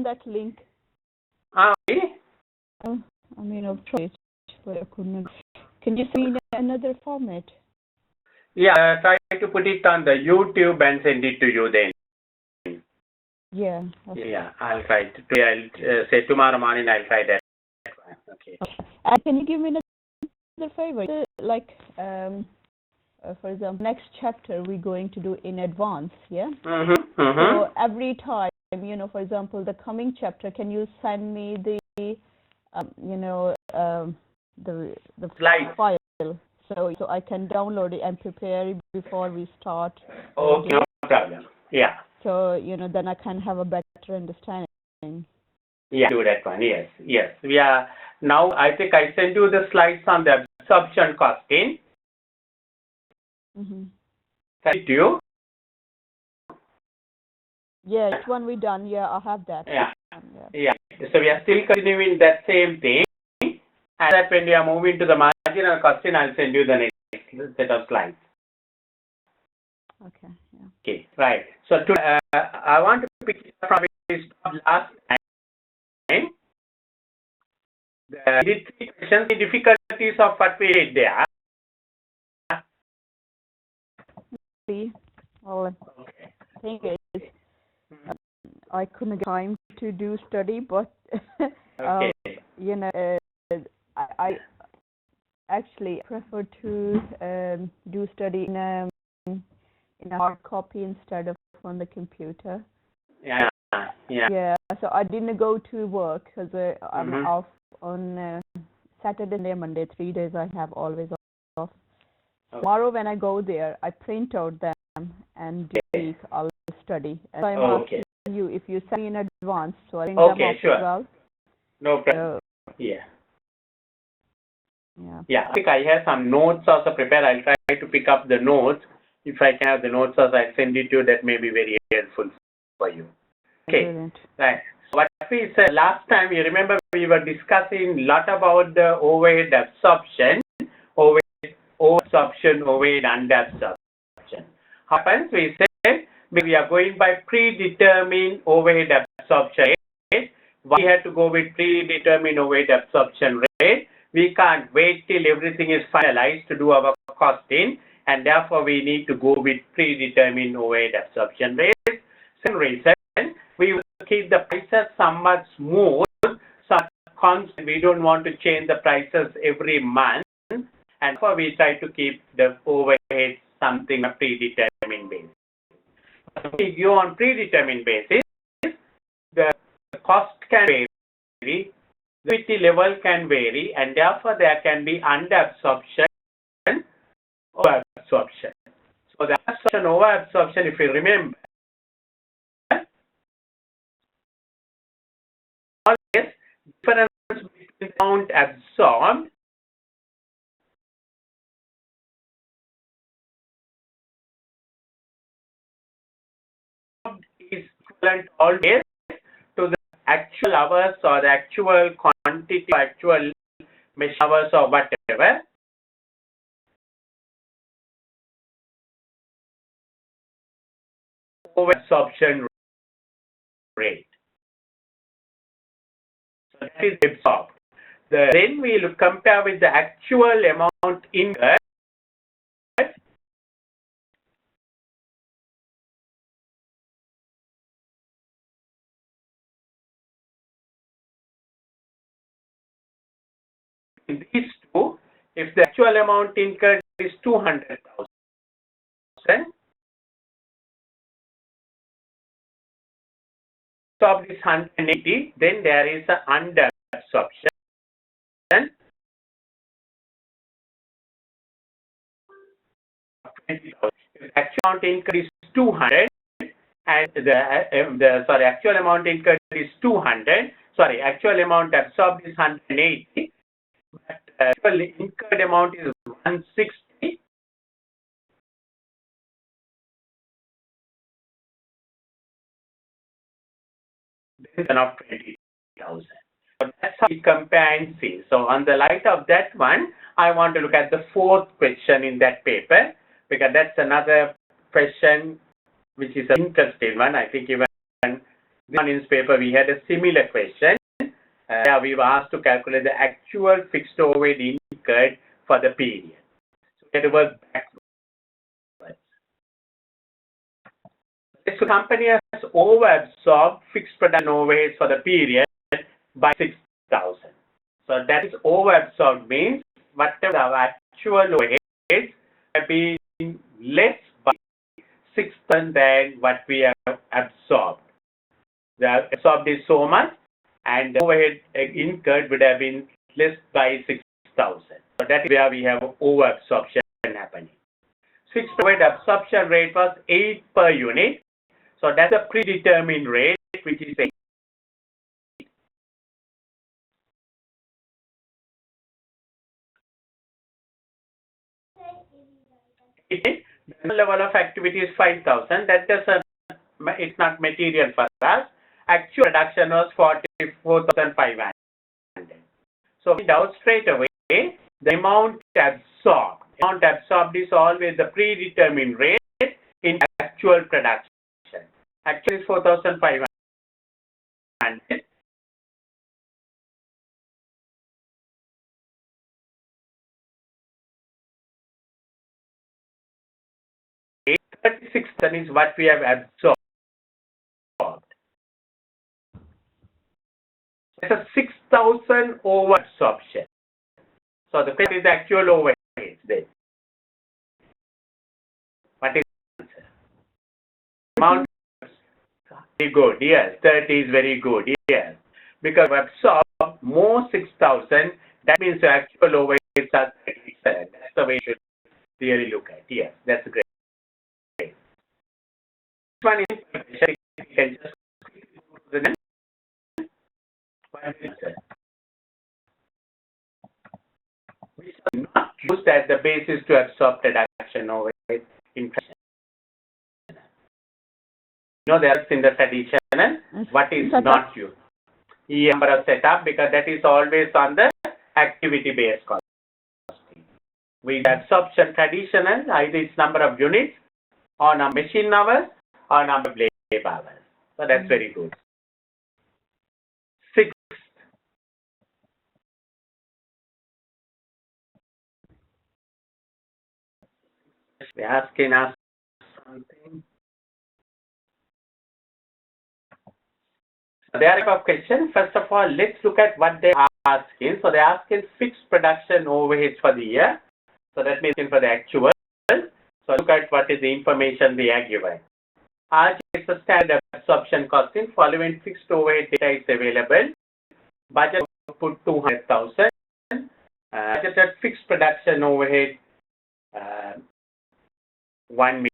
that link. Really? I mean, I've tried, but I couldn't. Can you send me in another format? Yeah, try to put it on the YouTube and send it to you then. Yeah. Okay. Yeah, I'll try to. I'll say tomorrow morning I'll try that. Okay. And can you give me another favor? Like, for example, next chapter we're going to do in advance, yeah? So every time, for example, the coming chapter, can you send me the, the slide file, so I can download it and prepare it before we start. Okay, no problem. Yeah. So, then I can have a better understanding. Yeah, do that one. Yes, yes. We are now. I think I sent you the slides on the absorption costing. Send it to you. Yeah, it's one we done. Yeah, I have that. Yeah. Yeah. So we are still continuing that same thing. And that when we are moving to the marginal costing, I'll send you the next set of slides. Okay. Yeah. Okay. Right. So I want to pick it up from where we stopped last time. We did 3 questions. The difficulties of what we did there. Well, Okay. thing is, I couldn't get time to do study, but Okay. I actually prefer to do study in a hard copy instead of on the computer. Yeah. Yeah. Yeah. So I didn't go to work because I'm off on Saturday and Monday. 3 days I have always off. Okay. Tomorrow when I go there, I print out them and this week I'll study. And so I'm asking you if you send me in advance, so I bring them up sure. as well. No problem. Yeah. Yeah. Yeah. I think I have some notes also prepared. I'll try to pick up the notes. If I can have the notes also, I'll send it to you. That may be very helpful for you. Okay. Brilliant. Right. So what we said last time, you remember we were discussing a lot about the overhead absorption, overabsorption, overhead underabsorption. Happens, we said we are going by predetermined overhead absorption rate. Why we had to go with predetermined overhead absorption rate? We can't wait till everything is finalized to do our costing, and therefore we need to go with predetermined overhead absorption rate. Second reason, we will keep the prices somewhat smooth, somewhat constant. We don't want to change the prices every month, and therefore we try to keep the overhead something a predetermined basis. If we go on predetermined basis, the cost can vary, the activity level can vary, and therefore there can be underabsorption, overabsorption. So the absorption, overabsorption, if you remember, always difference between the amount absorbed is equivalent always to the actual hours or the actual quantity, actual measure hours or whatever. Overabsorption rate. So that is absorbed. Then we will compare with the actual amount incurred. In these two, if the actual amount incurred is 200,000, absorbed is 180, then there is an underabsorption. If the actual amount incurred is 200 and the actual amount incurred is 200, actual amount absorbed is 180, but actual incurred amount is 160. Then of 20,000. So that's how we compare and see. So on the light of that one, I want to look at the 4th question in that paper, because that's another question which is an interesting one. I think even This one in paper we had a similar question. We were asked to calculate the actual fixed overhead incurred for the period. So we had to work backwards. The company has overabsorbed fixed production overheads for the period by 6,000. So that is overabsorbed means whatever our actual overheads have been less by 6,000 than what we have absorbed. The absorbed is so much, and the overhead incurred would have been less by 6,000. So that is where we have overabsorption happening. Fixed overhead absorption rate was 8 per unit. So that's a predetermined rate, which is 8. The level of activity is 5,000. That doesn't, it's not material for us. Actual production was 44,500. So we find out straight away the amount absorbed. Amount absorbed is always the predetermined rate in actual production. Actually, is 4,500. $36,000 is what we have absorbed. It's a 6,000 over absorption. So the question is the actual overhead then. What is the answer? Amount very good, yes. 30 is very good, yes. Because we absorb more 6,000, that means the actual overheads are 37. That's the way you should really look at. Yes, that's great. This one is you can just quickly go to the next. Which are not used as the basis to absorb production overhead inflation. You know, there's in the traditional, what is not used? Number of setup, because that is always on the activity-based costing. With absorption traditional, either it's number of units, or number of machine hours, or number of labor hours. So that's very good. Sixth. They're asking us something. So there are a question. First of all, let's look at what they are asking. So they're asking fixed production overheads for the year. So that means for the actual. So look at what is the information they are given. It's a standard absorption costing. Following fixed overhead data is available. Budget output 200,000. Budgeted fixed production overhead 1 million.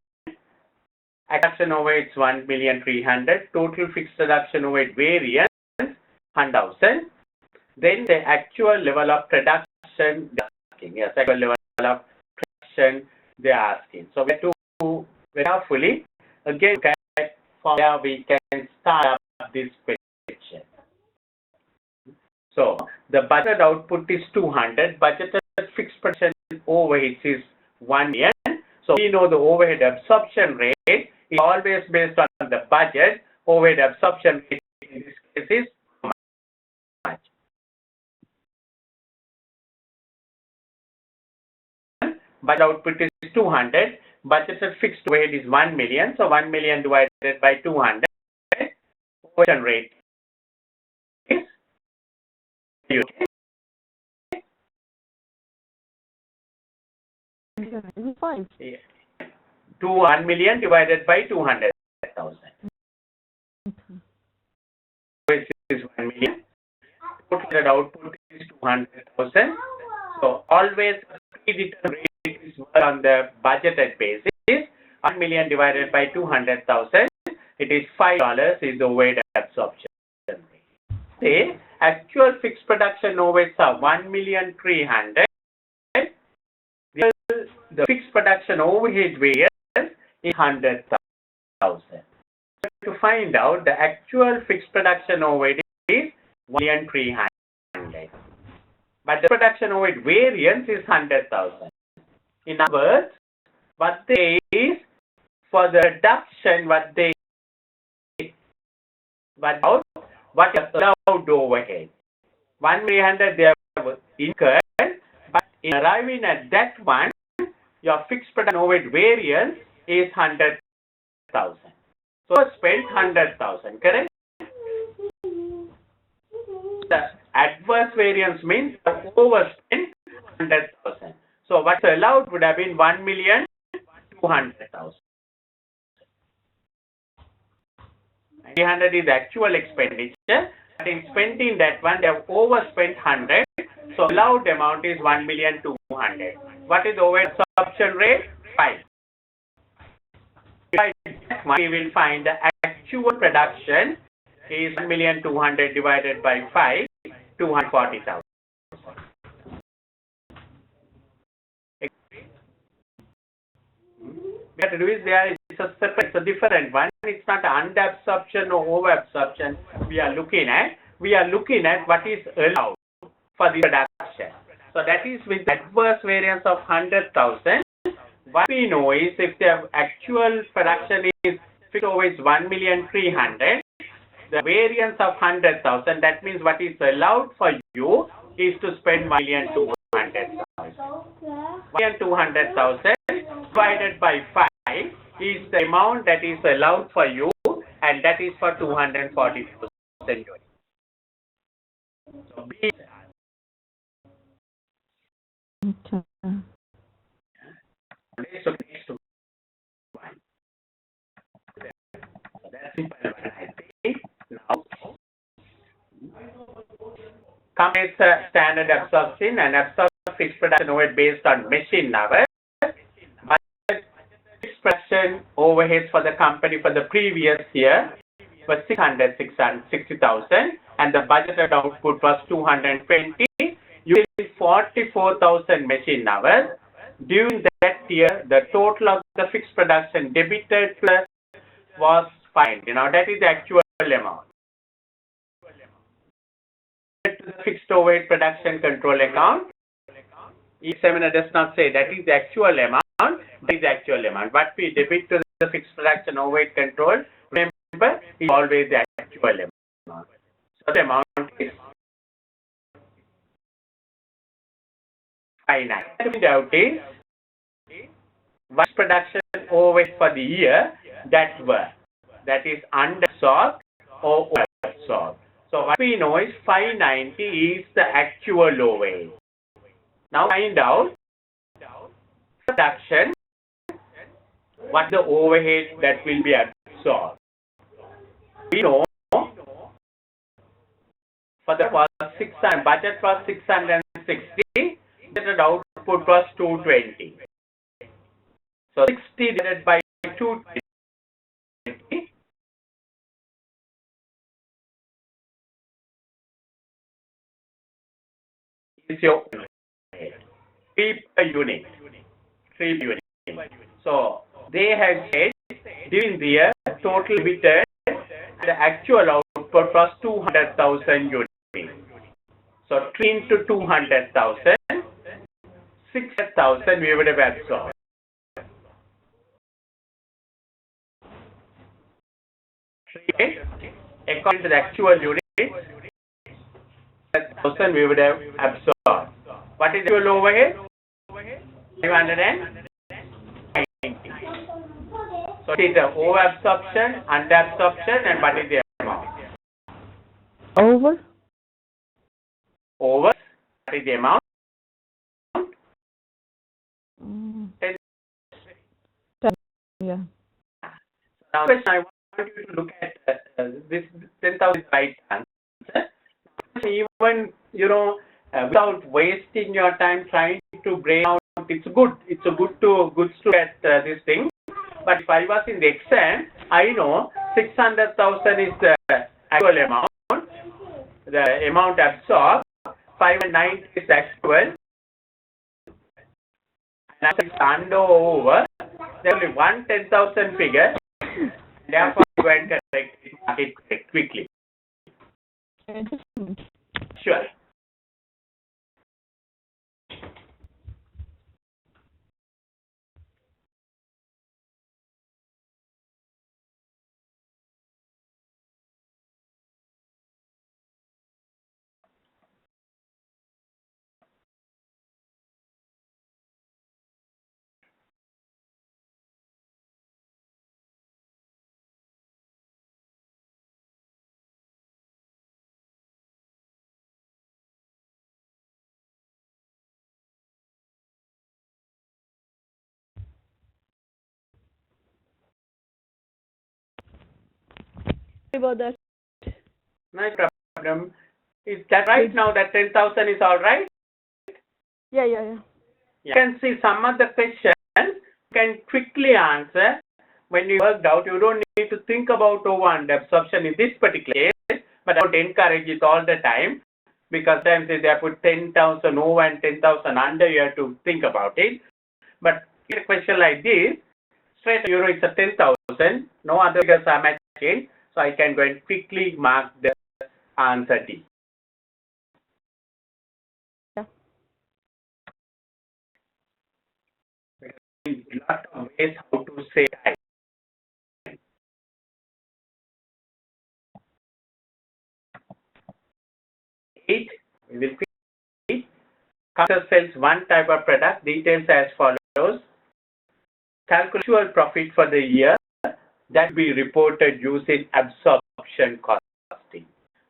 Production overhead is 1,300,000. Total fixed production overhead variance 100,000. Then the actual level of production they are asking. Yes, actual level of production they are asking. So we have to very carefully again look at from where we can start up this question. So the budget output is 200. Budgeted fixed production overhead is 1 million. So we know the overhead absorption rate is always based on the budget. Overhead absorption rate in this case is how much? Budget output is 200. Budgeted fixed overhead is 1 million. So 1 million divided by 200. Overhead rate is 5. Yeah. 1 million divided by 200,000. This is 1 million. Total output is 200,000. So always predetermined rate is on the budgeted basis. 1 million divided by 200,000. It is $5 is the overhead absorption rate. The actual fixed production overheads are 1,300,000. The fixed production overhead variance is 100,000. To find out the actual fixed production overhead is 1,300,000. But the production overhead variance is 100,000. In other words, what they is for the reduction, what they But what is allowed overhead? 1,300 they have incurred, but in arriving at that one, your fixed production overhead variance is 100,000. So spent 100,000, correct? The adverse variance means overspent 100,000. So what's allowed would have been 1,200,000. 300 is actual expenditure, but in spending that one, they have overspent 100. So allowed amount is 1,200,000. What is the overhead absorption rate? 5. We will find the actual production is 1,200,000 divided by 5, 240,000. We have to do is there, it's a separate, it's a different one. It's not under absorption or over absorption we are looking at. We are looking at what is allowed for the production. So that is with adverse variance of 100,000. What we know is if the actual production is fixed over is 1,300,000, the variance of 100,000, that means what is allowed for you is to spend 1,200,000. 1,200,000 divided by 5 is the amount that is allowed for you, and that is for 240,000 units. So B. Okay. So next one. That's simple one, I think. Now, company's standard absorption and absorption fixed production overhead based on machine hours. Fixed production overheads for the company for the previous year was 660,000, and the budgeted output was 220. Using 44,000 machine hours. During that year, the total of the fixed production debited was fine. That is the actual amount. To the fixed overhead production control account, each seminar does not say that is the actual amount. That is the actual amount. What we debit to the fixed production overhead control, remember, is always the actual amount. So the amount is finite. The doubt is what production overhead for the year that is underabsorbed or overabsorbed. So what we know is 590 is the actual overhead. Now find out production, what the overhead that will be absorbed. We know for the first 600, budget was 660, the output was 220. So 60 divided by 220 is your 3 per unit. 3 per unit. So they have said during the year total return the actual output was 200,000 units. So 3 into 200,000, 600,000 we would have absorbed. According to the actual unit, 1,000 we would have absorbed. What is the actual overhead? 590. So it is the over absorption, under absorption, and what is the amount? Over? Over, what is the amount? 10. Yeah. Now, question I want you to look at this 10,000 right answer. Even, without wasting your time trying to break out, it's good to look at this thing. But if I was in the exam, I know 600,000 is the actual amount, the amount absorbed, 590 is actual, and it's under or over, there will be one 10,000 figure, therefore go and correct it quickly. Sure. about that. No problem. Is that right now? That 10,000 is all right? Yeah. You can see some of the questions you can quickly answer when you worked out. You don't need to think about over and absorption in this particular case, but I would encourage it all the time, because sometimes if they put 10,000 over and 10,000 under, you have to think about it. But in a question like this, straight euro is a 10,000, no other figures are matching, so I can go and quickly mark the answer D. Yeah. There are a lot of ways how to say I. 8, we will see. Customer sells one type of product. Details as follows. Calculate actual profit for the year that will be reported using absorption costing.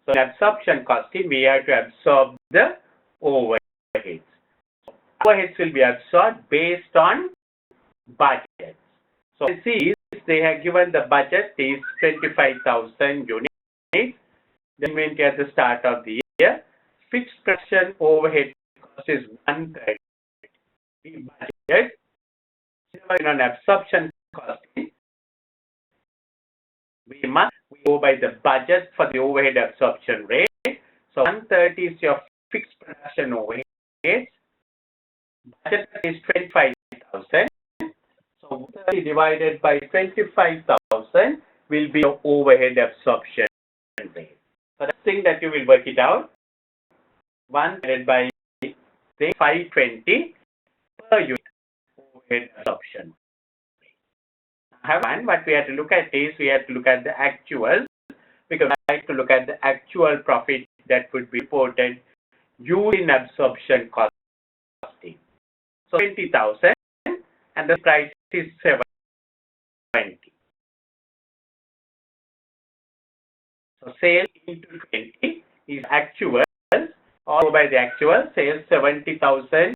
So in absorption costing, we have to absorb the overheads. Overheads will be absorbed based on budget. So you see, they have given the budget is 25,000 units. The inventory at the start of the year. Fixed production overhead cost is 1/3. The budget on absorption costing, we go by the budget for the overhead absorption rate. So 1/3 is your fixed production overhead. Budget is 25,000. So 30 divided by 25,000 will be your overhead absorption rate. So the thing that you will work it out. 1 divided by 520 per unit overhead absorption. And what we have to look at is we have to look at the actual, because we have to look at the actual profit that would be reported using absorption costing. So 20,000 and the price is 720. So sales into 20 is actual, or by the actual sales 70,000,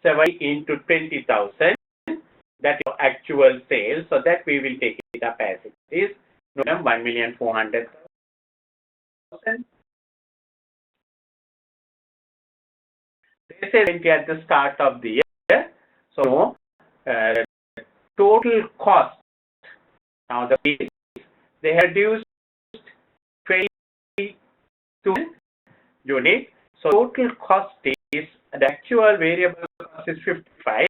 70 into 20,000. That is actual sales. So that we will take it up as it is. 1,400,000. This is at the start of the year. So total cost. Now the piece, they have reduced 22 units. So total cost is, the actual variable cost is 55.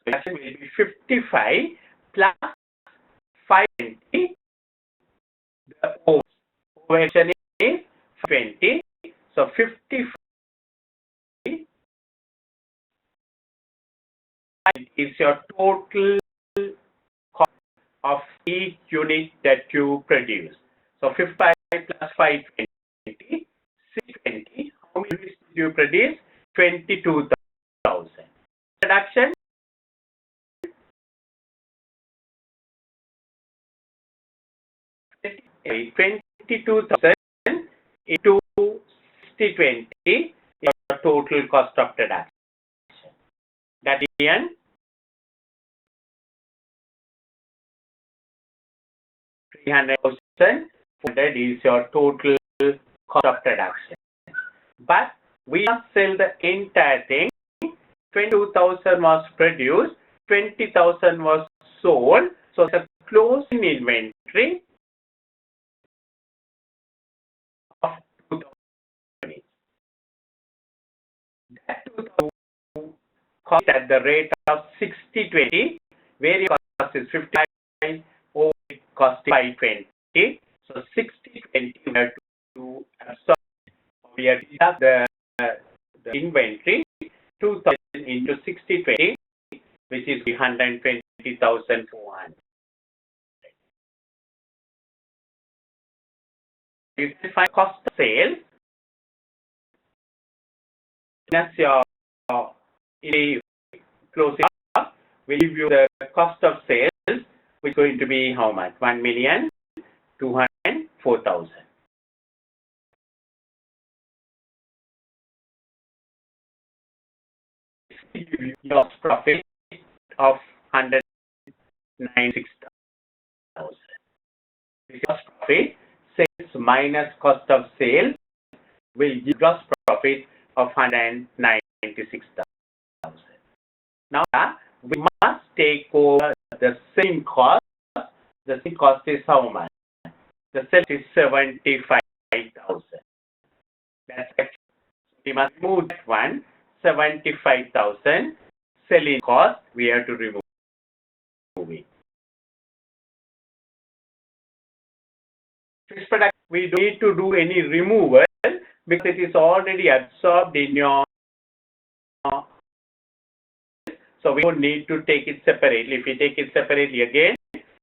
So it will be 55 plus 520. The overhead is 20. So 55 is your total cost of each unit that you produce. So 55 plus 520, 620. How many units did you produce? 22,000. Production. 22,000 into 6020 your total cost of production. That is 300,000. 400 is your total cost of production. But we must sell the entire thing. 22,000 was produced, 20,000 was sold. So the closing inventory of 2,000 units. That 2,000 cost at the rate of 60/20, various cost is 55, over cost 520. So 60/20 we have to absorb. We have the inventory 2,000 into 60/20, which is 120,400. You can find cost of sales. That's your closing up. We'll give you the cost of sales, which is going to be how much? 1,204,000. Your profit of 196,000. profit, sales minus cost of sales, will give gross profit of 196,000. Now, we must take over the same cost. The same cost is how much? The sales is 75,000. That's actually, we must remove that one, 75,000 selling cost, we have to remove it. Fixed product, we don't need to do any removal because it is already absorbed in your, so we don't need to take it separately. If we take it separately again,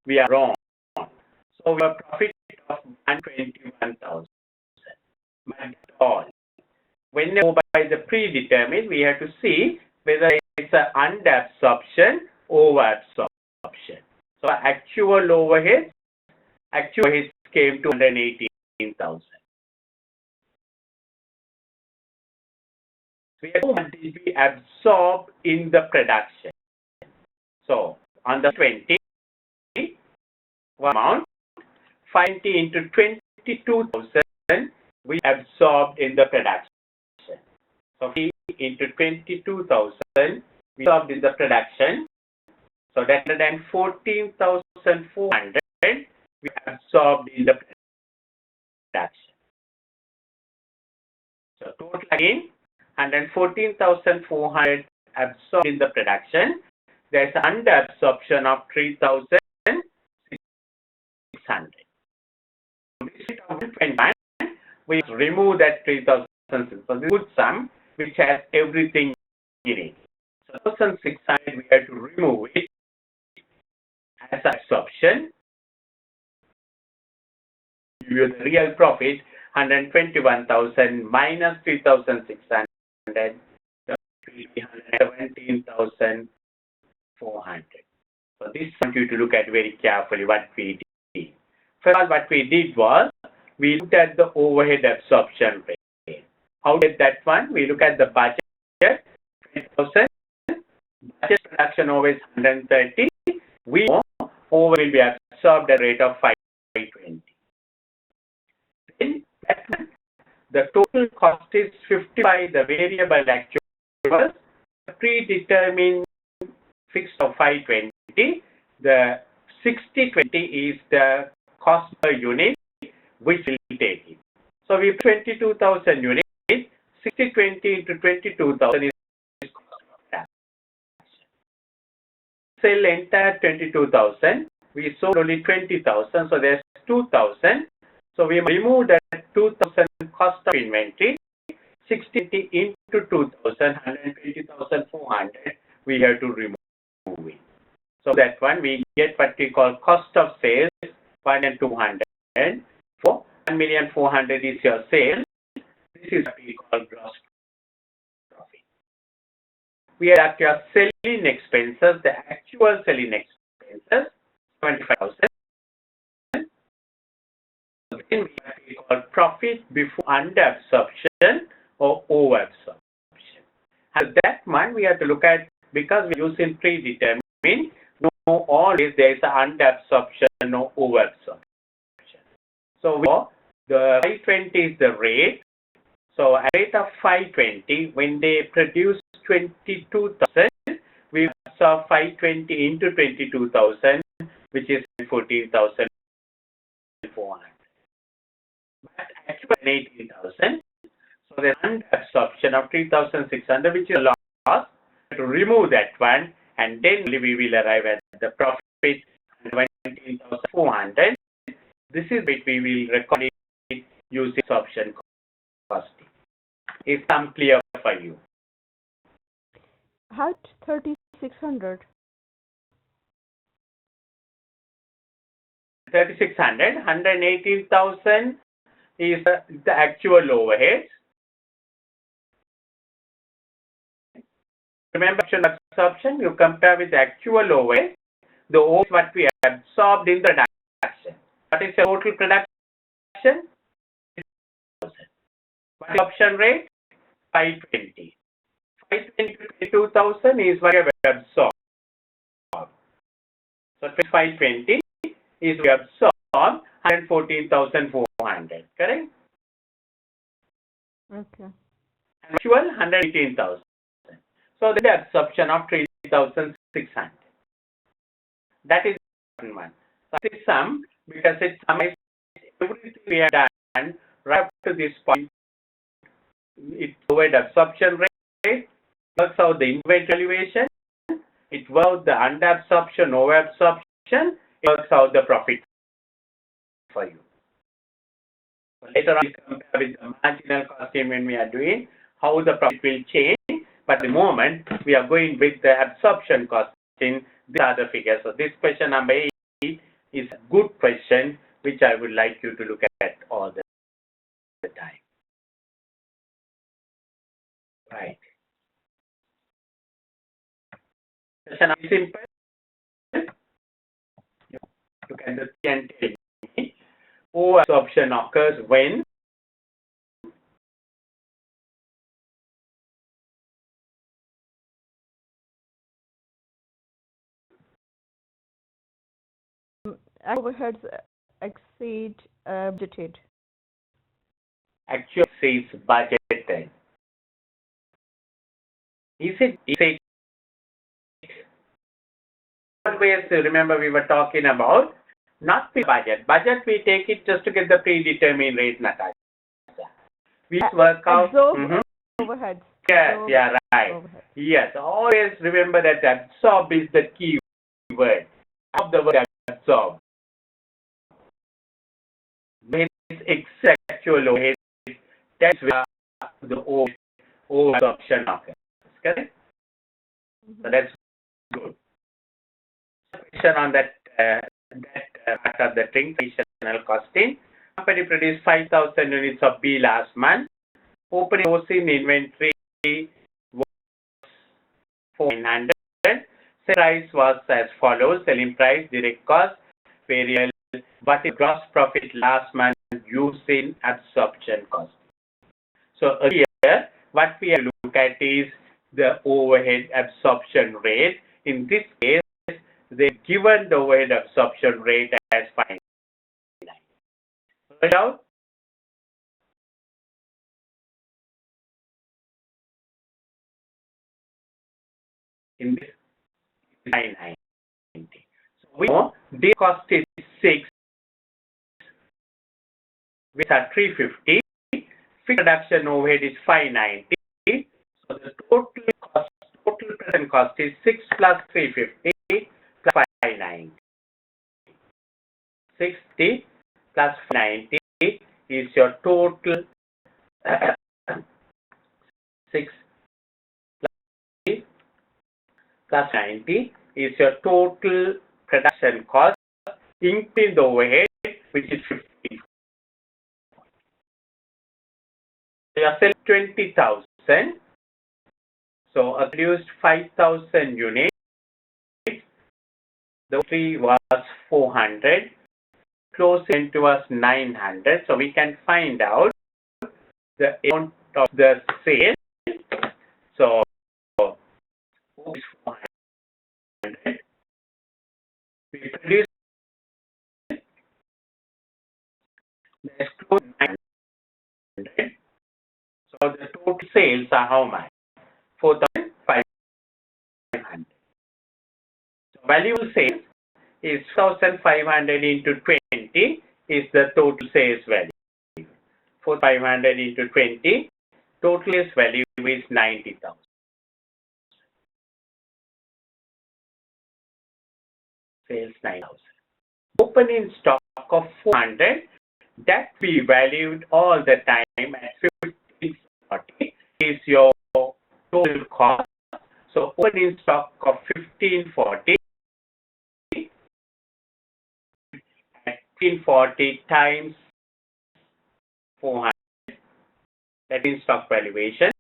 we are wrong. So we have profit of 121,000. But all. When we go by the predetermined, we have to see whether it's an under-absorption or over-absorption. So actual overheads came to 118,000. We have to be absorbed in the production. So on the 20 amount, 50 into 22,000 we absorbed in the production. So 50 into 22,000 we absorbed in the production. So that 114,400 we absorbed in the production. So total again 114,400 absorbed in the production. There is under absorption of 3,600. We remove that 3,600. So this is good sum which has everything in it. So 1,600 we have to remove it as absorption. Give you the real profit 121,000 minus 3,600. 17,400. So this I want you to look at very carefully what we did. First of all, what we did was we looked at the overhead absorption rate. How did that one? We look at the budget 20,000. Budget production over is 130. We know over will be absorbed at a rate of 520. Then the total cost is 50 by the variable actuals, predetermined fixed of 520. The 60/20 is the cost per unit which will take it. So we have 22,000 units. 60/20 into 22,000 is cost of that. Sell entire 22,000. We sold only 20,000, so there's 2,000. So we remove that 2,000 cost of inventory. 60 into 2,000, 120,400. We have to remove it. So that one we get what we call cost of sales 1,200. For 1,400,000 is your sale. This is what we call gross profit. We have your selling expenses, the actual selling expenses 25,000. Then we have what we call profit before under absorption or over absorption. And that one we have to look at because we use in predetermined. No, always there is an under absorption or over absorption. So the 520 is the rate. So at rate of 520, when they produce 22,000, we absorb 520 into 22,000, which is 14,400. But actually 18,000. So there's under absorption of 3,600, which is a loss. To remove that one, and then we will arrive at the profit 17,400. This is what we will record it using absorption costing. Is some clear for you? How 3,600? 3,600, 118,000 is the actual overheads. Remember absorption, you compare with the actual overhead, the overhead what we absorbed in the production. What is the total production? 6,000. What is option rate? 520. 520 to 22,000 is what we have absorbed. So 520 is we absorb 114,400, correct? Okay. And actual 118,000. So the absorption of 3,600. That is one. So this sum, because it summarizes everything we have done right up to this point. It provides absorption rate, works out the inventory valuation, it works out the under absorption, over absorption, it works out the profit for you. So later on, we compare with the marginal costing when we are doing how the profit will change. But at the moment, we are going with the absorption costing. These are the figures. So this question number 8 is a good question, which I would like you to look at all the time. Right. Question number simple. Look at the T and tell me. Over absorption occurs when Overheads exceed budgeted. actual says budgeted. Is it always remember we were talking about not the budget. Budget we take it just to get the predetermined rate, Natasha. We work out. Overheads. Yes, yeah, right. Overheads. Yes, always remember that absorb is the key word. Of the word absorb. When it's actual overhead, that's where the over absorption occurs. Correct? So that's good. Question on that part of the thing, traditional costing. Company produced 5,000 units of B last month. Opening closing inventory was 400. Sale price was as follows: selling price, direct cost, variable. What is gross profit last month using absorption cost? So here, what we have to look at is the overhead absorption rate. In this case, they given the overhead absorption rate as 5. Heard out? In this 590. So we know the cost is 6, which are 350. Fixed production overhead is 590. So the total present cost is 6 plus 350 plus 590. 60 plus 90 is your total 6 plus 90 is your total production cost, including the overhead, which is 50. So you are selling 20,000. So I produced 5,000 units. The tree was 400. Closing to us 900. So we can find out the amount of the sale. So is 400. We produce let's close 900. So the total sales are how much? 4,500. So valuable sales is 1,500 into 20 is the total sales value. 4,500 into 20, total sales value is 90,000. Sales 9,000. Opening stock of 400 that we valued all the time at 1540 is your total cost. So opening stock of 1540 at 1540 times 400, that is stock valuation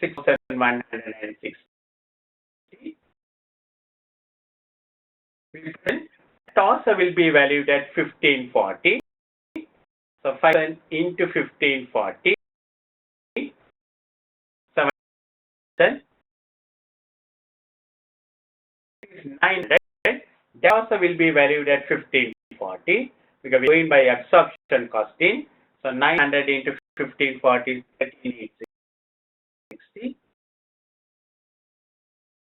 6,160. It also will be valued at 1540. So 5,000 into 1540, 7,000 is 900. That also will be valued at 1540. because we're going by absorption costing. So 900 into 1540 is 13,860.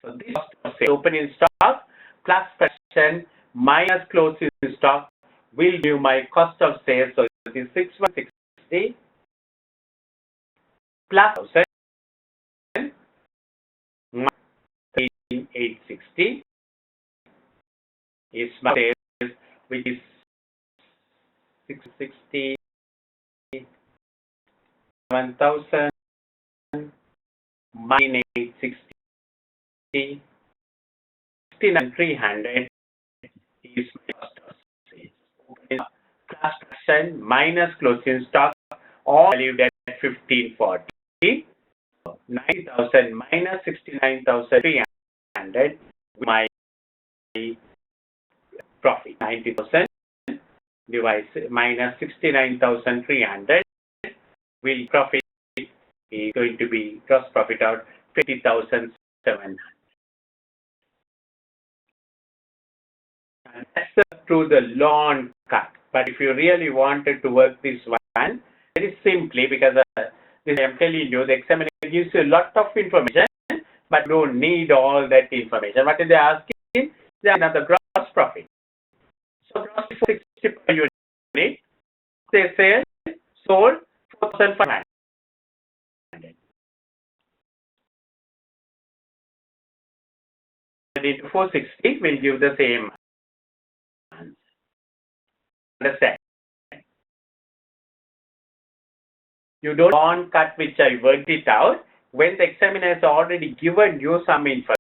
So this cost of sales, opening stock plus percent minus closing stock will give my cost of sales. So it is 6160 plus 1,000 minus 13,860 is my sales, which is 660, 1,000 minus 860, 69,300 is my cost of sales. Plus percent minus closing stock, all valued at 1540. 90,000 minus 69,300, my profit. 90,000 divided minus 69,300 will profit is going to be gross profit out 50,700. And that's through the loan cut. But if you really wanted to work this one, very simply, because this I'm telling you, the examiner gives you a lot of information, but don't need all that information. What is they asking? They are another gross profit. So gross profit 60 per unit. They say sold 4,500. Into 460 will give the same answer. Understand? You don't want cut which I worked it out when the examiner has already given you some information.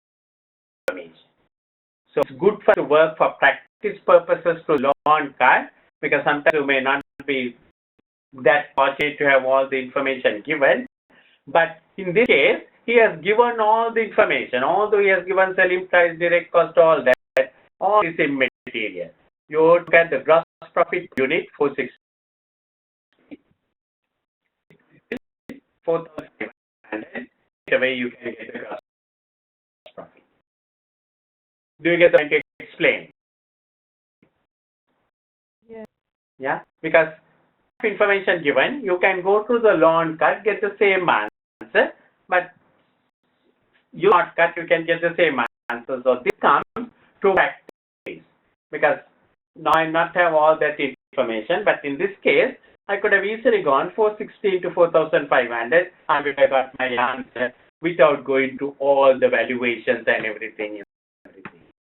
So it's good to work for practice purposes to learn cut, because sometimes you may not be that fortunate to have all the information given. But in this case, he has given all the information. Although he has given selling price, direct cost, all that, all is in material. You look at the gross profit unit 460. 4,500, away you can get the gross profit. Do you get the point to explain? Yeah. Yeah, because information given, you can go through the loan cut, get the same answer, but you not cut, you can get the same answer. So this comes to practice, because now I not have all that information, but in this case, I could have easily gone 460 to 4,500 and I got my answer without going to all the valuations and everything.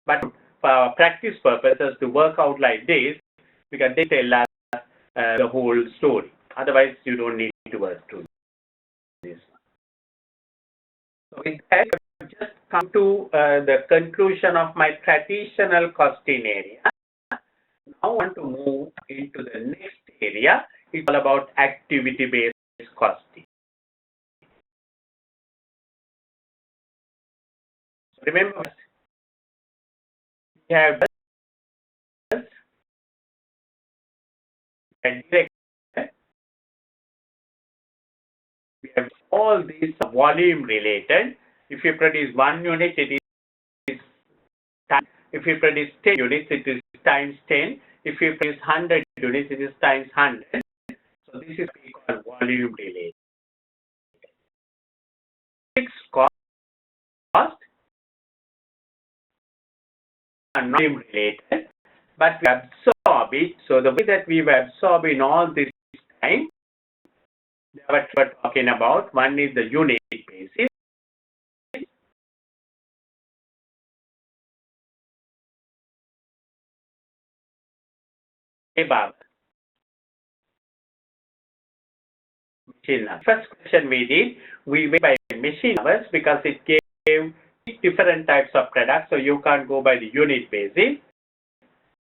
But for practice purposes, to work out like this, because they tell us the whole story. Otherwise, you don't need to work through this. So with that, I just come to the conclusion of my traditional costing area. Now I want to move into the next area. It's all about activity-based costing. So remember, we have direct, we have all these volume related. If you produce 1 unit, it is time. If you produce 10 units, it is times 10. If you produce 100 units, it is times 100. So this is called volume related. Fixed cost are not volume related, but we absorb it. So the way that we absorb in all this time, what we're talking about, one is the unit basis. Above. First question we did, we went by machine hours because it gave different types of products, so you can't go by the unit basis.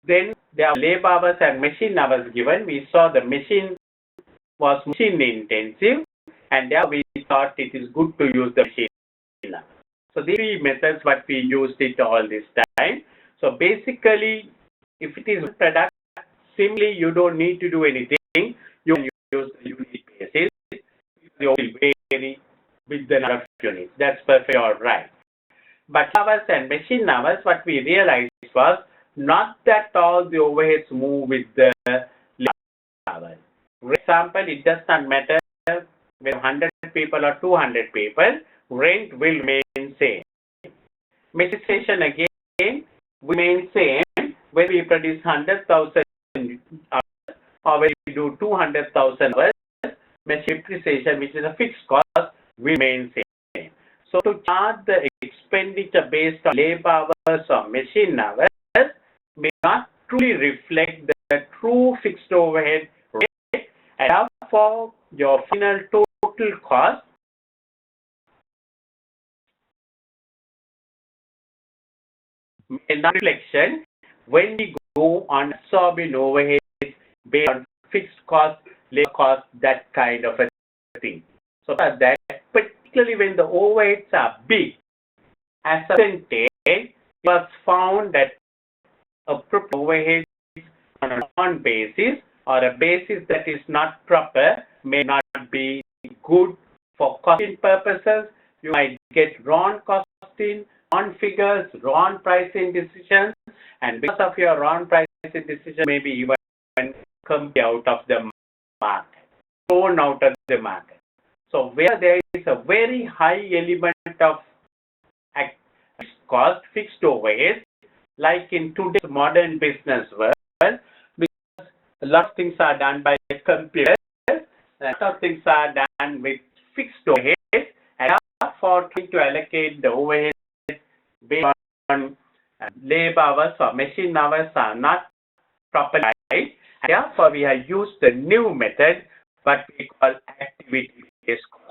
Then there are labor hours and machine hours given. We saw the machine was machine intensive, and there we thought it is good to use the machine hours. So these 3 methods what we used it all this time. So basically, if it is a product, simply you don't need to do anything. You can use the unit basis. You will vary with the number of units. That's perfect, all right. But hours and machine hours, what we realized was not that all the overheads move with the level. For example, it does not matter whether 100 people or 200 people, rent will remain same. Meditation again will remain same when we produce 100,000 hours or when we do 200,000 hours. Depreciation, which is a fixed cost, will remain same. So to charge the expenditure based on labor hours or machine hours may not truly reflect the true fixed overhead rate, and therefore your final total cost may not reflection when we go on absorbing overheads based on fixed cost, labor cost, that kind of a thing. So that particularly when the overheads are big, as a percentage, it was found that appropriate overheads on a non-basis or a basis that is not proper may not be good for costing purposes. You might get wrong costing, wrong figures, wrong pricing decisions, and because of your wrong pricing decision, maybe even come out of the market, thrown out of the market. So where there is a very high element of cost, fixed overheads, like in today's modern business world, because a lot of things are done by computers, a lot of things are done with fixed overheads, and therefore trying to allocate the overheads based on labor hours or machine hours are not properly applied. Therefore, we have used the new method, what we call activity-based cost.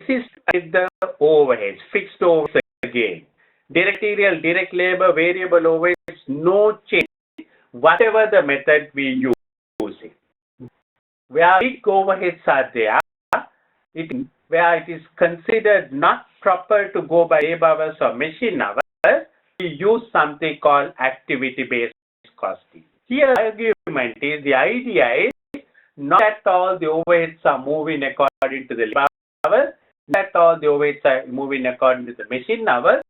This is the overheads, fixed overheads again. Direct material, direct labor, variable overheads, no change, whatever the method we use. Where big overheads are there, where it is considered not proper to go by labor hours or machine hours, we use something called activity-based costing. Here, the argument is, the idea is not that all the overheads are moving according to the labor hours, not all the overheads are moving according to the machine hours.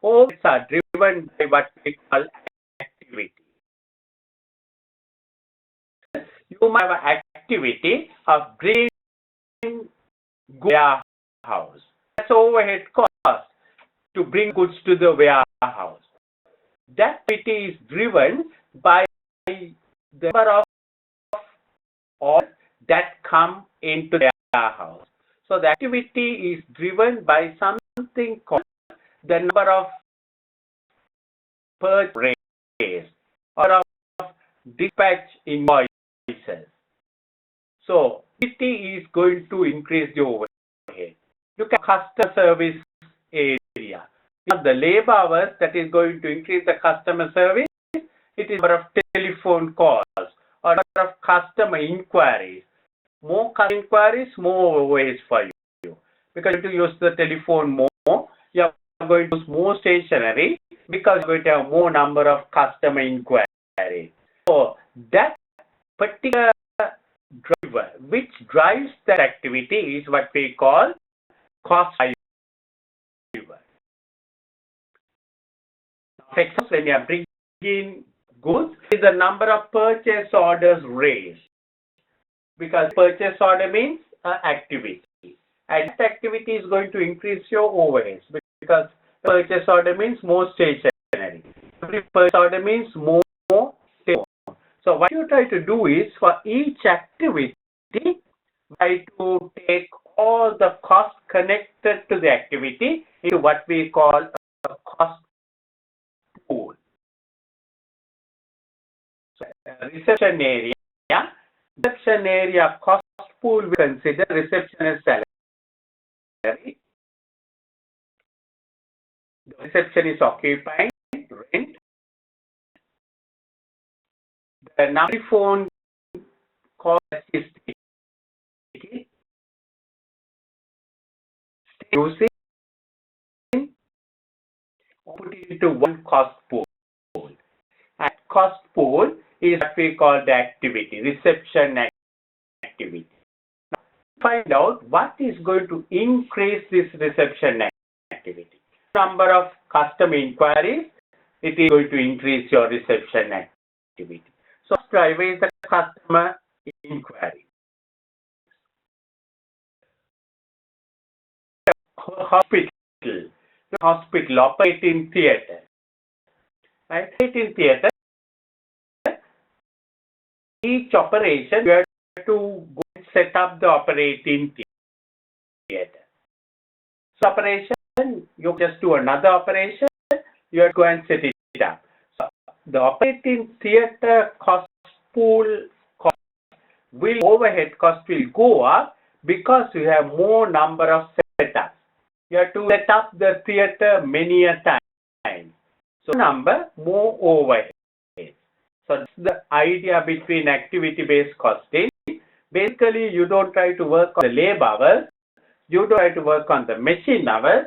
Overheads are driven by what we call activity. You might have an activity of bringing goods to the warehouse. That's overhead cost to bring goods to the warehouse. That activity is driven by the number of orders that come into the warehouse. So the activity is driven by something called the number of purchase or of dispatch invoices. So activity is going to increase the overhead. Look at customer service area. The labor hours that is going to increase the customer service, it is number of telephone calls or number of customer inquiries. More customer inquiries, more overheads for you. Because you have to use the telephone more, you are going to use more stationery because you are going to have more number of customer inquiries. So that particular driver which drives that activity is what we call cost driver. For example, when you are bringing goods, is the number of purchase orders raised. Because purchase order means activity. And that activity is going to increase your overheads. Because purchase order means more stationery. Every purchase order means more telephone. So what you try to do is, for each activity, try to take all the costs connected to the activity into what we call a cost pool. So reception area cost pool, we consider receptionist salary. The reception is occupying rent. The number of phone calls is using, put it into one cost pool. And cost pool is what we call the activity, reception activity. Now, find out what is going to increase this reception activity. number of customer inquiries, it is going to increase your reception activity. So cost driver is the customer inquiry. Hospital, operating theater. Right? Operating theater, each operation, you have to go and set up the operating theater. So operation, you just do another operation, you have to go and set it up. So the operating theater cost pool cost will, overhead cost will go up because you have more number of setups. You have to set up the theater many a time. So number, more overhead. So that's the idea between activity-based costing. Basically, you don't try to work on the labor hours, you don't try to work on the machine hours,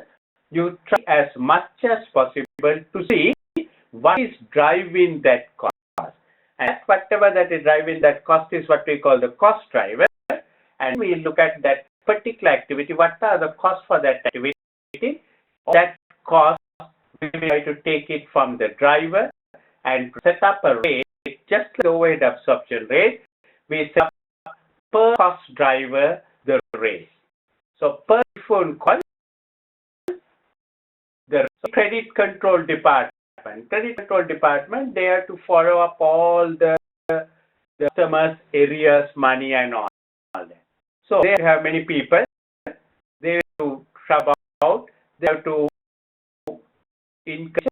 you try as much as possible to see what is driving that cost. And whatever that is driving that cost is what we call the cost driver. And we look at that particular activity, what are the costs for that activity. That cost, we try to take it from the driver and set up a rate, just like the overhead absorption rate, we set up per cost driver the rate. So per phone call, the credit control department. Credit control department, they have to follow up all the customers' arrears, money and all that. So they have many people, they have to sub out, they have to increase.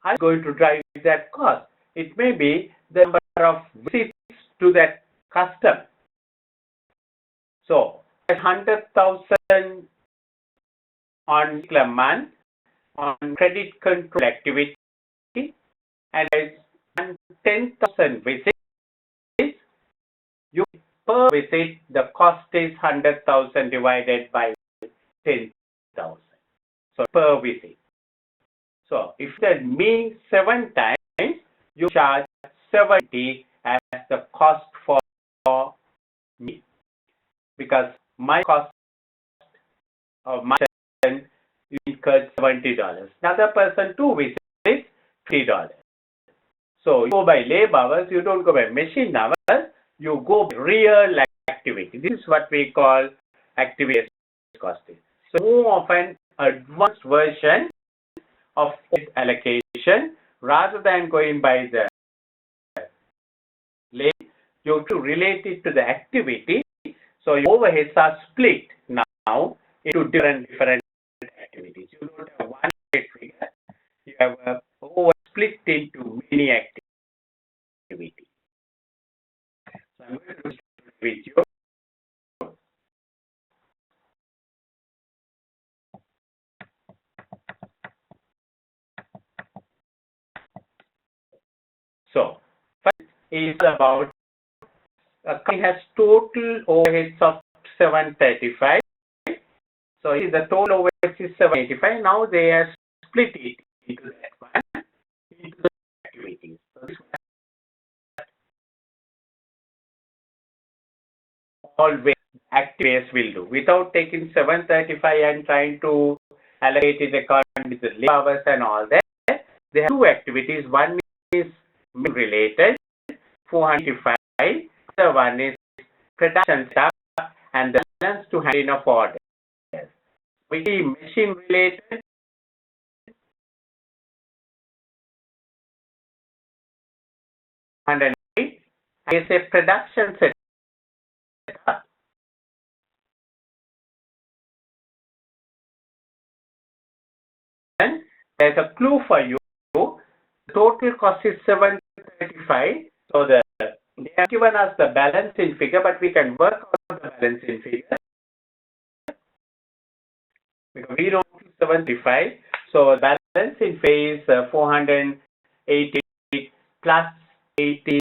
I'm going to drive that cost. It may be the number of visits to that customer. So 100,000 on a month on credit control activity, and 10,000 visits. You per visit, the cost is 100,000 divided by 10,000. So per visit. So if that means 7 times, you charge 70 as the cost for me, because my cost of my session, you incurred $70. Another person 2 visits, $3. So you go by labor hours, you don't go by machine hours, you go by real activity. This is what we call activity costing. So more of an advanced version of allocation, rather than going by the labor, you have to relate it to the activity. So your overheads are split now into different activities. You don't have one figure, you have a overhead split into many activities. So I'm going to start with you. So first is about a company has total overheads of 735. So if the total overheads is 785, now they have split it into that one, into the activities. So this always activities will do. Without taking 735 and trying to allocate it according to the labor hours and all that, they have 2 activities. One is related, 405. The other one is production staff and the balance to handling of orders. We see machine related, and is a production setup. And there's a clue for you. The total cost is 735. So they have given us the balancing figure, but we can work on the balancing figure. Because we don't do 735. So the balancing phase 480 plus 80,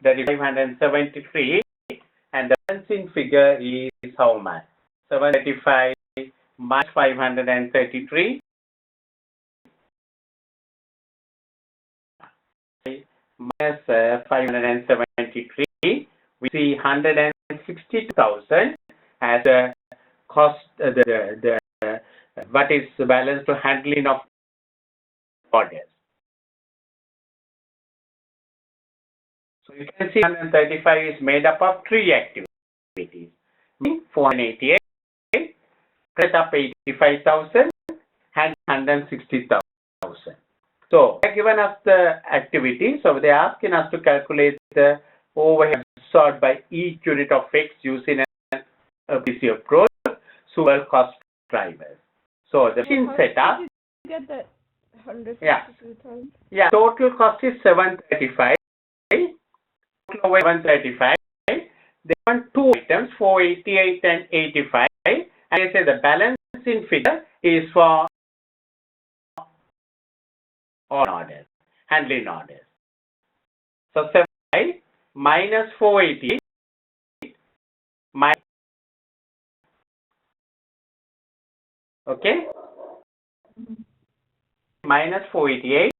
that is 573. And the balancing figure is how much? 735 minus 533. Minus 573, we see 162,000 as a cost, the what is the balance to handling of orders. So you can see 135 is made up of 3 activities. 488, set up 85,000 and 160,000. So they are given us the activity. So they are asking us to calculate the overhead absorbed by each unit of X using a PC approach, super cost drivers. So the machine setup. Did you get that 162,000? Yeah. Total cost is 735. Total over 135. They want 2 items, 488 and 85. And they say the balancing figure is for all orders, handling orders. So 7 minus 488 minus, okay, minus 488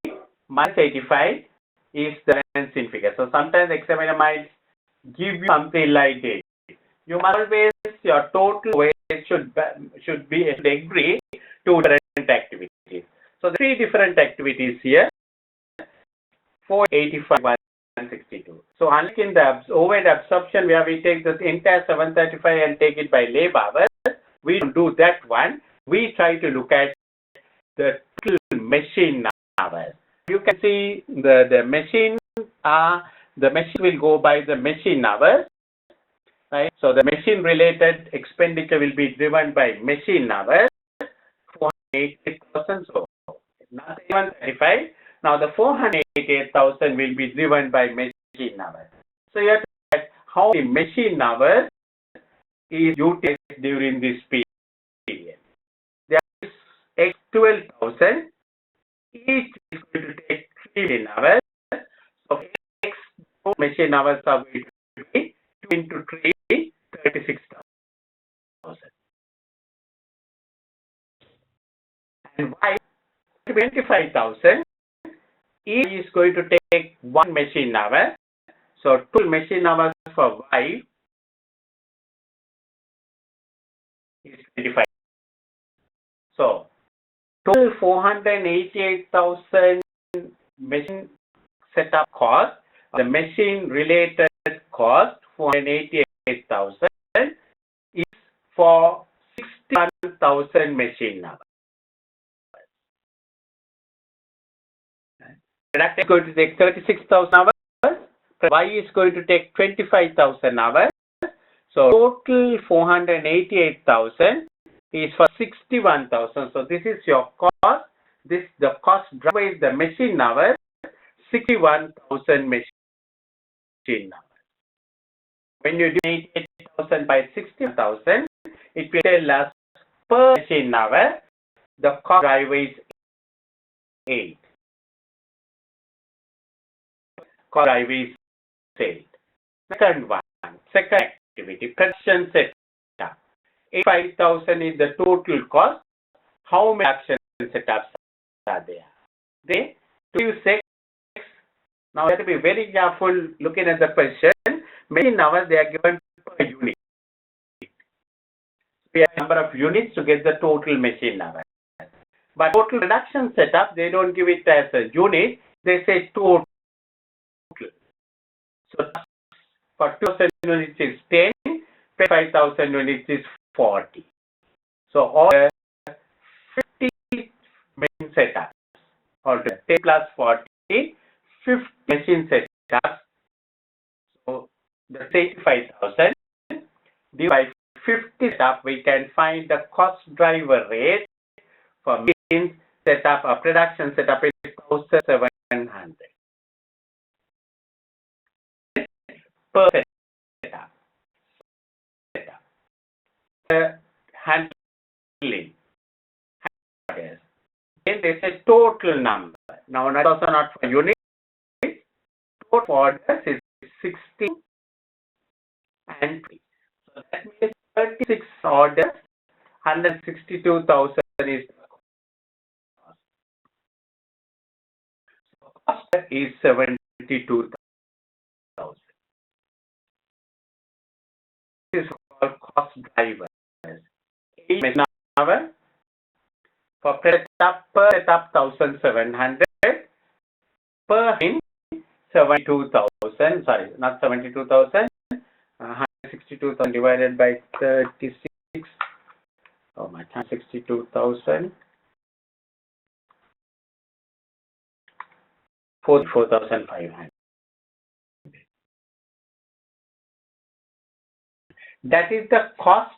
minus 85 is the balancing figure. So sometimes the examiner might give you something like this. You must always, your total weight should agree to different activities. So the 3 different activities here, 485, 162. So unlike in the overhead absorption where we take this entire 735 and take it by labor hours, we don't do that one. We try to look at the total machine hours. You can see the machine will go by the machine hours, right? So the machine related expenditure will be driven by machine hours, 488,000. So not 735. Now the 488,000 will be driven by machine hours. So you have to look at how the machine hours is utilized during this period. There is X 12,000. Each is going to take 3 machine hours. So X machine hours are going to be 2 into 3, 36,000. And Y 25,000. Each is going to take 1 machine hour. So total machine hours for Y is 25. So total 488,000 machine setup cost. The machine related cost 488,000 is for 61,000 machine hours. Product is going to take 36,000 hours. Y is going to take 25,000 hours. So total 488,000 is for 61,000. So this is your cost. The cost driver is the machine hours, 61,000 machine hours. When you divide 88,000 by 60,000, it will tell us per machine hour the cost driver is 8. Cost driver is 8. Second activity, production setup. 85,000 is the total cost. How many production setups are there? They 26. Now you have to be very careful looking at the question. Machine hours they are given per unit. We have number of units to get the total machine hours. But total production setup, they don't give it as a unit. They say total. So for 2,000 units is 10, 5,000 units is 40. So all 50 machine setups, or 10 plus 40, 50 machine setups. So that's 85,000. Divided by 50 setup, we can find the cost driver rate for machine setup or production setup is 1,700. Per setup. Handling. Then there is a total number. Now, not also not for units. Total orders is 60 and 3. So that means 36 orders, 162,000 is the cost. So cost is 72,000. This is called cost driver. Each machine hour For setup, per setup 1,700, per in 72,000, sorry, not 72,000, 162,000 divided by 36, oh my God, 62,000, 44,500. That is the cost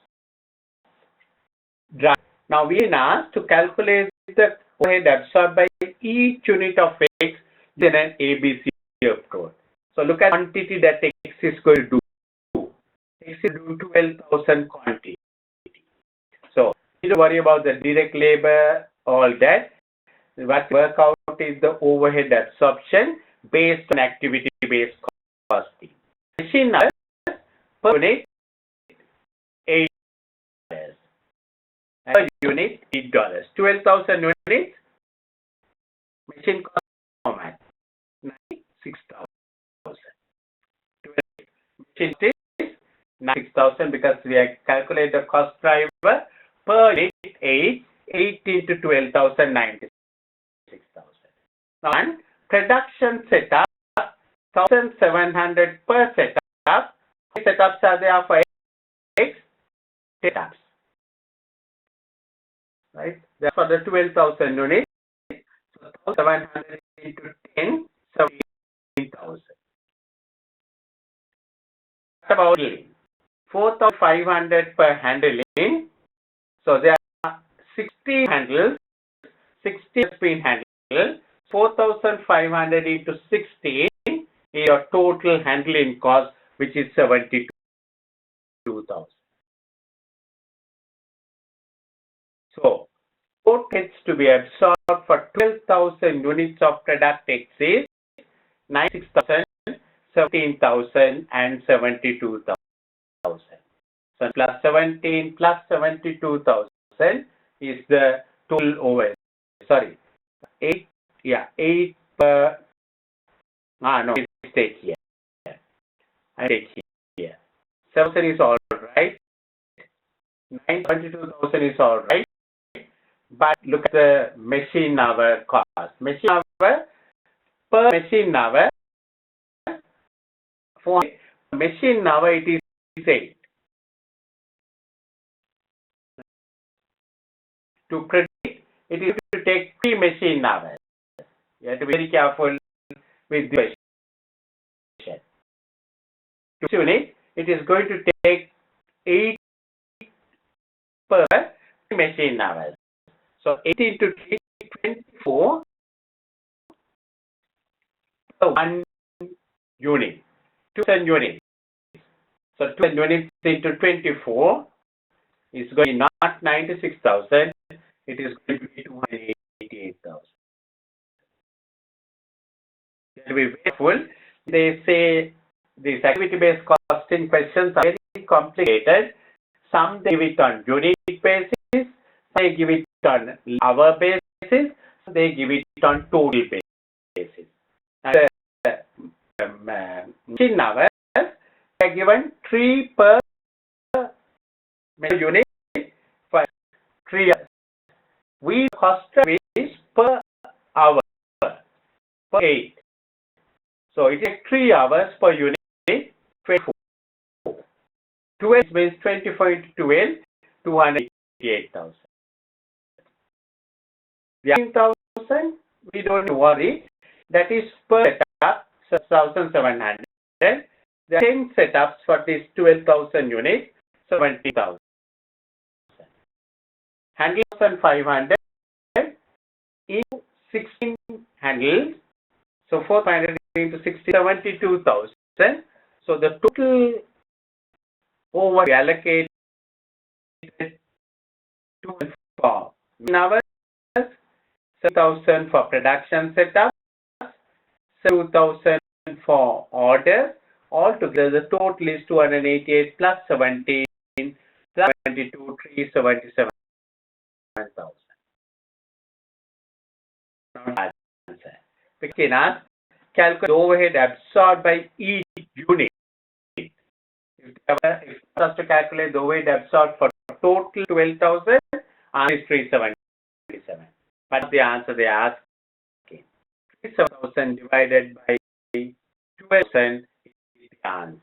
drive. Now we are asked to calculate the overhead absorbed by each unit of X in an ABC approach. So look at quantity that X is going to do. X is do 12,000 quantity. So you don't worry about the direct labor, all that. What work out is the overhead absorption based on activity based costing. Machine hours per unit $8. Per unit $8. 12,000 units. Machine cost format 96,000. Machine is 96,000 because we have calculated the cost driver per unit 8 into 12,000 96,000. Now and production setup 1,700 per setup. How many setups are there for X? Setups. Right? Therefore the 12,000 units. So 1,700 into 10, 17,000. What about handling? 4,500 per handling. So there are 60 handles. 60 has been handled. 4,500 into 60 is your total handling cost, which is 72,000. So, total heads to be absorbed for 12,000 units of product X is 96,000, 17,000 and 72,000. So, plus 17 plus 72,000 is the total overhead. Sorry, 8, yeah, 8 per, no, mistake here. I take here. 7,000 is all right. 22,000 is all right. But look at the machine hour cost. Machine hour per machine hour. For machine hour, it is 8. To predict, it is to take 3 machine hours. You have to be very careful with the question. To unit, it is going to take 8 per machine hours. So 8 into 3, 24 per 1 unit. 2,000 units. So 2,000 units into 24 is going to be not 96,000. It is going to be 288,000. You have to be very careful. They say these activity-based costing questions are very complicated. Some they give it on unit basis, some they give it on hour basis, some they give it on total basis. And machine hours are given 3 per unit for 3 hours. We cost is per hour, per 8. So it is 3 hours per unit, 24. 12 means 24 into 12, 288,000. The 18,000, we don't worry. That is per setup, 1,700. There are 10 setups for this 12,000 units, 70,000. Handle 1,500 into 16 handles. So 400 into 60, 72,000. So the total over allocated to for hours, 7,000 for production setup, 7,000 for order. Altogether, the total is 288 plus 17 plus 22, 377,000. We can ask, calculate overhead absorbed by each unit. If us to calculate the overhead absorbed for total 12,000, answer is 377. But the answer they ask, 37,000 divided by 12,000 is the answer.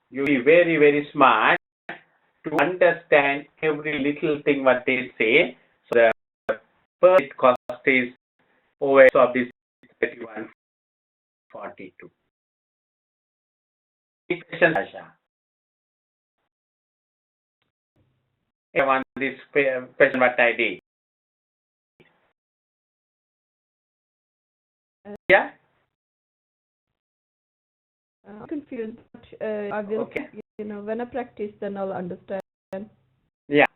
You be very, very smart to understand every little thing what they say. So the per unit cost is over of this 3142. Question, Asha. I want this question what I did. Yeah? I'm confused, but I will, Okay. When I practice, then I'll understand. Yeah.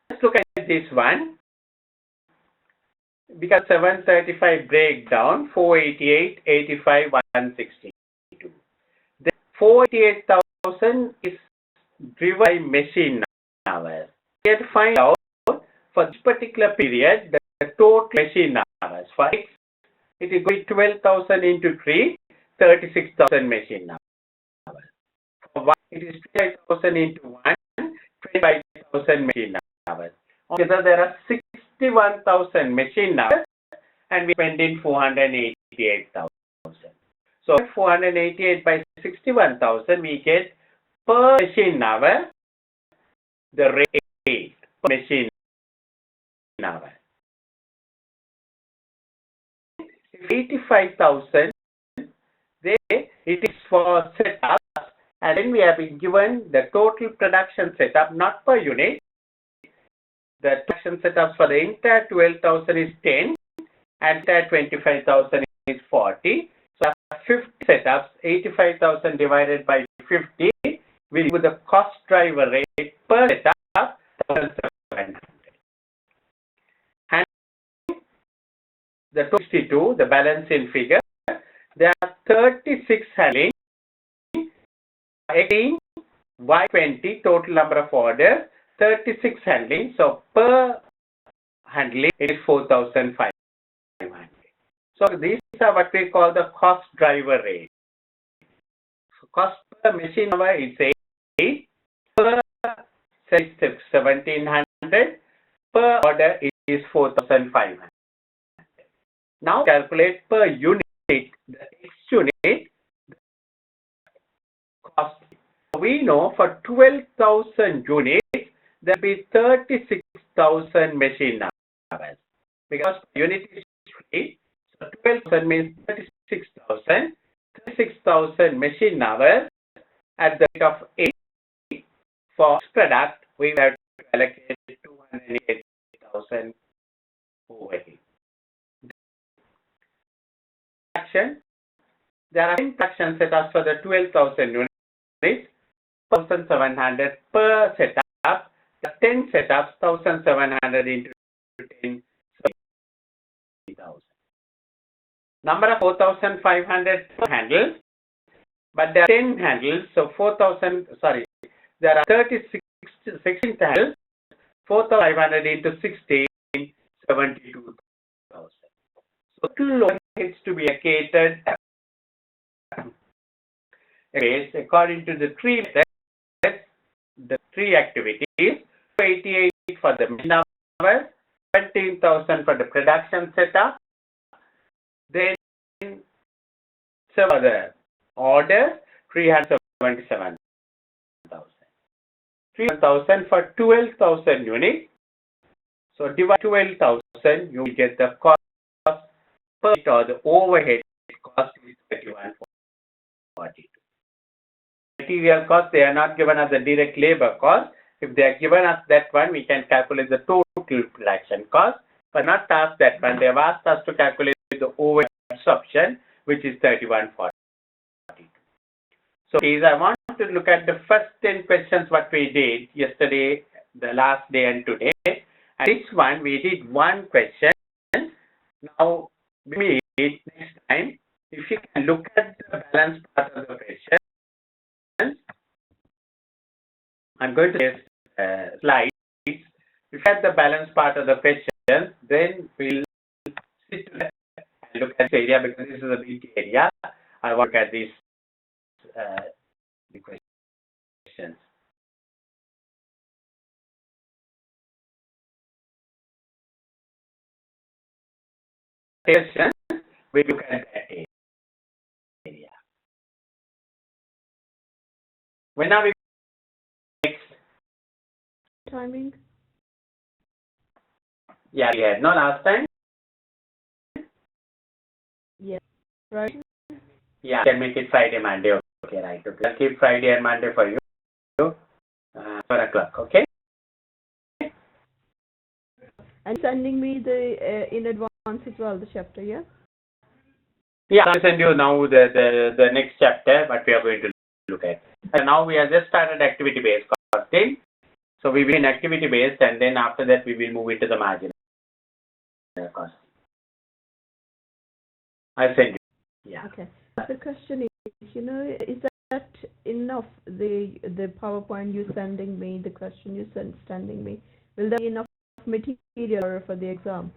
Let's look at this one. Because 735 breakdown, 488, 85, 162. The 488,000 is driven by machine hours. We have to find out for this particular period the total machine hours. For X, it is going 12,000 into 3, 36,000 machine hours. For Y, it is 25,000 into 1, 25,000 machine hours. Altogether, there are 61,000 machine hours and we spend in 488,000. So 488 by 61,000, we get per machine hour the rate per machine hour. 85,000, it is for setup, and then we have been given the total production setup, not per unit. The production setups for the entire 12,000 is 10, and entire 25,000 is 40. So 50 setups, 85,000 divided by 50, will give the cost driver rate per setup 1,700. And the 62, the balance in figure, there are 36 handling, 18, Y20, total number of orders, 36 handling. So per handling, it is 4,500. So these are what we call the cost driver rate. So cost per machine hour is 8, per set is 1,700, per order is 4,500. Now calculate per unit, the X unit cost. We know for 12,000 units, there will be 36,000 machine hours. Because per unit is free, so 12,000 means 36,000. 36,000 machine hours at the rate of 8 for product, we have to allocate 208,000 over here. There are 10 production setups for the 12,000 units, 1,700 per setup. The 10 setups, 1,700 into 10, 30,000. Number of 4,500 per handle, but there are 10 handles, so 4,000, there are 16 handles, 4,500 into 16, 72,000. So total overheads to be allocated according to the three methods, the three activities, 88 for the machine hours, 17,000 for the production setup, then some other orders, 377,000. 3,000 for 12,000 units. So divide 12,000, you will get the cost per unit or the overhead cost is 3142. Material cost, they are not given us the direct labor cost. If they are given us that one, we can calculate the total production cost, but not asked that one. They have asked us to calculate the overhead absorption, which is 3142. So please, I want to look at the first 10 questions what we did yesterday, the last day and today. And this one, we did one question. Now, we meet next time. If you can look at the balance part of the question, I'm going to use slides. If you have the balance part of the question, then we'll sit and look at this area because this is a big area. I want to look at these the questions. session, we look at that area. When are we next? Timing? Yeah, we had no last time. Yeah. Right. Yeah, can make it Friday, Monday. Okay, right. Okay, I'll keep Friday and Monday for you. 4 o'clock. Okay. And sending me the in advance as well, the chapter, yeah? Yeah, I'll send you now the next chapter, what we are going to look at. And now we have just started activity-based costing. So we will in activity-based, and then after that we will move into the marginal cost. I'll send you. Yeah. Okay. The question is, is that enough? The PowerPoint you're sending me, the question you're sending me, will there be enough material for the exam?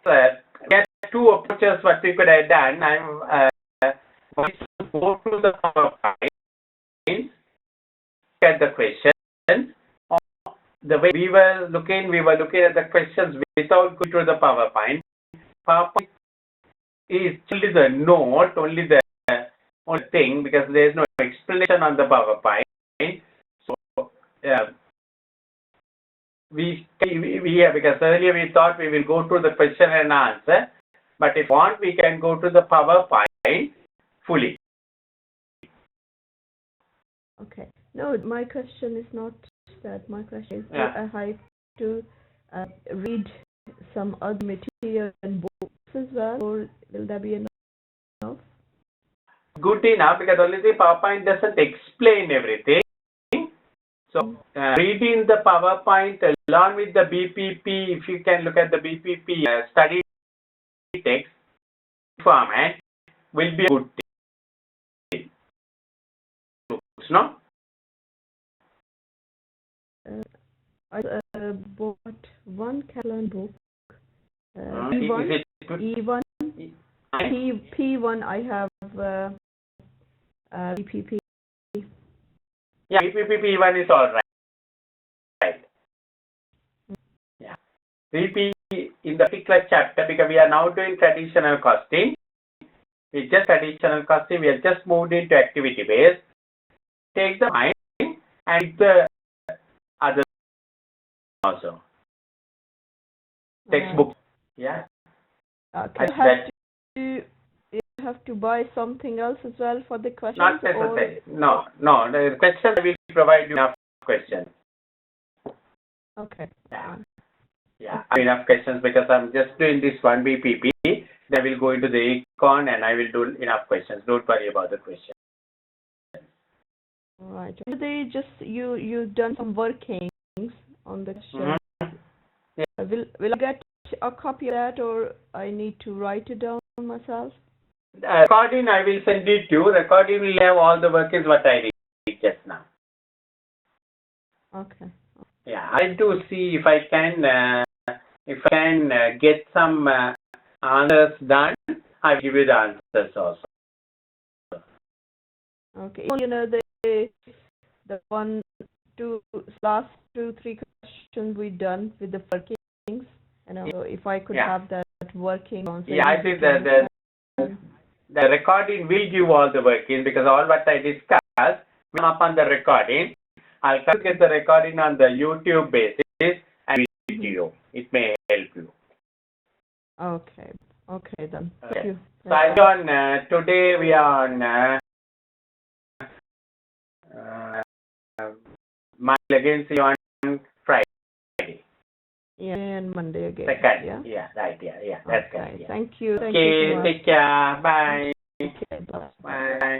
There are two approaches what we could have done. I'm going to go through the PowerPoint, look at the questions. The way we were looking at the questions without going through the PowerPoint. PowerPoint is only the note, only the only thing, because there is no explanation on the PowerPoint. So because earlier we thought we will go through the question and answer, but if you want, we can go to the PowerPoint fully. Okay. No, my question is not that. My question is, Yeah. do I have to read some other material and books as well, or will that be enough? Good enough, because only the PowerPoint doesn't explain everything. So reading the PowerPoint along with the BPP, if you can look at the BPP study text format, will be a good thing. No? I bought one Catalan book. Is E1, P1. I have BPP. Yeah, BPP one is all right. Right. Yeah. BPP in the particular chapter, because we are now doing traditional costing. It's just traditional costing. We have just moved into activity based. Take the mind and the other also. Textbook. Yeah. Okay. You have to buy something else as well for the questions? Not necessary. No. The questions will provide you enough questions. Okay. Yeah. Enough questions, because I'm just doing this one BPP. Then I will go into the econ and I will do enough questions. Don't worry about the questions. All right. They just you've done some workings on the question. Mm-hmm. Yeah. Will I get a copy of that, or I need to write it down myself? Recording I will send it to you. Recording will have all the workings what I did just now. Okay. Yeah, I'll do see if I can get some answers done. I'll give you the answers also. Okay. The last 2-3 questions we done with the workings. So if I could have that working on. Yeah, I think the recording will give all the workings, because all what I discussed will come up on the recording. I'll try to get the recording on the YouTube basis and video. It may help you. Okay then. Okay. Thank you. So I'm on today we are on Monday again. See you on Friday. Yeah, and Monday again. Second. Yeah, right. Yeah. That's okay. good. Yeah. Thank you. Okay. Kumar. Take care. Bye. Okay, bye. Bye.